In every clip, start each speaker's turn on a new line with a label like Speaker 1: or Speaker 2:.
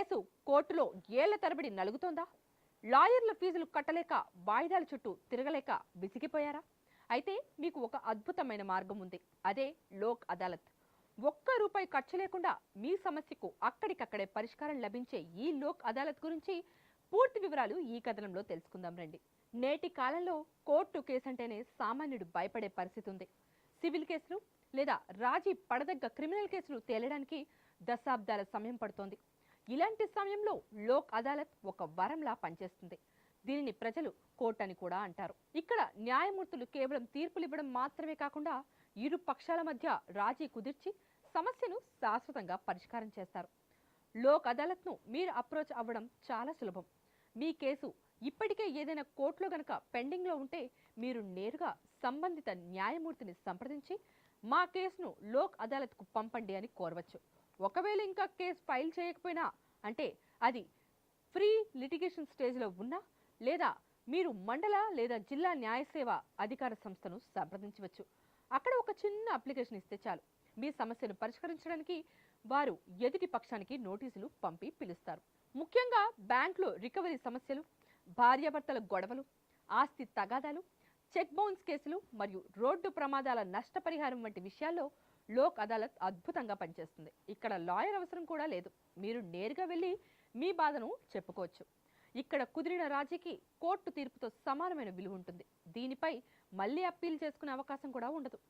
Speaker 1: Case కోర్టులో ఏళ్ల తరబడి నలుగుతోందా? లాయర్ల ఫీజులు కట్టలేక వాయిదాల చుట్టూ తిరగలేక విసిగిపోయారా? అయితే మీకు ఒక అద్భుతమైన మార్గం ఉంది. అదే లోక్ అదాలత్. ఒక్క రూపాయి ఖర్చు లేకుండా మీ సమస్యకు అక్కడికక్కడే పరిష్కారం లభించే ఈ లోక్ అదాలత్ గురించి పూర్తి వివరాలు ఈ కథనంలో తెలుసుకుందాం రండి. నేటి కాలంలో కోర్టు కేసు అంటేనే సామాన్యుడు భయపడే పరిస్థితి ఉంది. సివిల్ కేసులు లేదా రాజీ పడదగ్గ క్రిమినల్ కేసులు తేలడానికి దశాబ్దాల సమయం పడుతోంది. ఇలాంటి సమయంలో లోక్ అదాలత్ ఒక వరంలా పనిచేస్తుంది. దీనిని ప్రజలు కోర్టు అని కూడా అంటారు. ఇక్కడ న్యాయమూర్తులు కేవలం తీర్పులు ఇవ్వడం మాత్రమే కాకుండా ఇరు పక్షాల మధ్య రాజీ కుదిర్చి సమస్యను శాశ్వతంగా పరిష్కారం చేస్తారు. లోక్ అదాలత్ను మీరు అప్రోచ్ అవ్వడం చాలా సులభం. మీ కేసు ఇప్పటికే ఏదైనా కోర్టులో గనక పెండింగ్లో ఉంటే మీరు నేరుగా సంబంధిత న్యాయమూర్తిని సంప్రదించి మా కేసును లోక్ అదాలత్కు పంపండి అని కోరవచ్చు. ఒకవేళ ఇంకా కేసు ఫైల్ చేయకపోయినా, అంటే అది ఫ్రీ లిటిగేషన్ స్టేజ్లో ఉన్నా, లేదా మీరు మండల లేదా జిల్లా న్యాయసేవ అధికార సంస్థను సంప్రదించవచ్చు. అక్కడ ఒక చిన్న అప్లికేషన్ ఇస్తే చాలు, మీ సమస్యను పరిష్కరించడానికి వారు ఎదుటి పక్షానికి నోటీసులు పంపి పిలుస్తారు. ముఖ్యంగా బ్యాంకులో రికవరీ సమస్యలు, భార్యాభర్తల గొడవలు, ఆస్తి తగాదాలు, చెక్ బౌన్స్ కేసులు మరియు రోడ్డు ప్రమాదాల నష్టపరిహారం వంటి విషయాల్లో లోక్ అదాలత్ అద్భుతంగా పనిచేస్తుంది. ఇక్కడ లాయర్ అవసరం కూడా లేదు. మీరు నేరుగా వెళ్ళి మీ బాధను చెప్పుకోవచ్చు. ఇక్కడ కుదిరిన రాజీకి కోర్టు తీర్పుతో సమానమైన విలువ ఉంటుంది. దీనిపై మళ్ళీ అప్పీల్ చేసుకునే అవకాశం కూడా ఉండదు.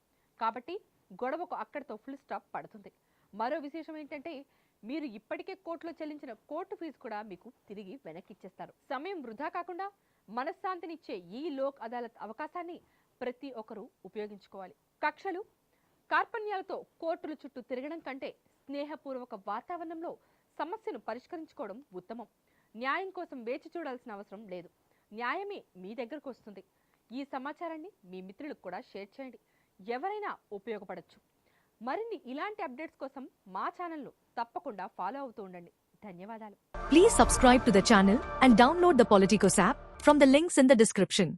Speaker 1: కాబట్టి గొడవకు అక్కడితో ఫుల్ స్టాప్ పడుతుంది. మరో విశేషం ఏంటంటే, మీరు ఇప్పటికే కోర్టులో చెల్లించిన కోర్టు ఫీజు కూడా మీకు తిరిగి వెనక్కి ఇచ్చేస్తారు. సమయం వృధా కాకుండా మనశ్శాంతినిచ్చే ఈ లోక్ అదాలత్ అవకాశాన్ని ప్రతి ఒక్కరూ ఉపయోగించుకోవాలి. కక్షలు, కార్పణ్యాలతో కోర్టుల చుట్టూ తిరగడం కంటే స్నేహపూర్వక వాతావరణంలో సమస్యను పరిష్కరించుకోవడం ఉత్తమం. న్యాయం కోసం వేచి చూడాల్సిన అవసరం లేదు. న్యాయమే మీ దగ్గరకు వస్తుంది. ఈ సమాచారాన్ని మీ మిత్రులకు కూడా షేర్ చేయండి. ఎవరైనా ఉపయోగపడచ్చు. మరిన్ని ఇలాంటి అప్డేట్స్ కోసం మా ఛానల్ను తప్పకుండా ఫాలో అవుతూ ఉండండి. ధన్యవాదాలు.
Speaker 2: Please subscribe to the channel and download the Politicos app from the links in the description.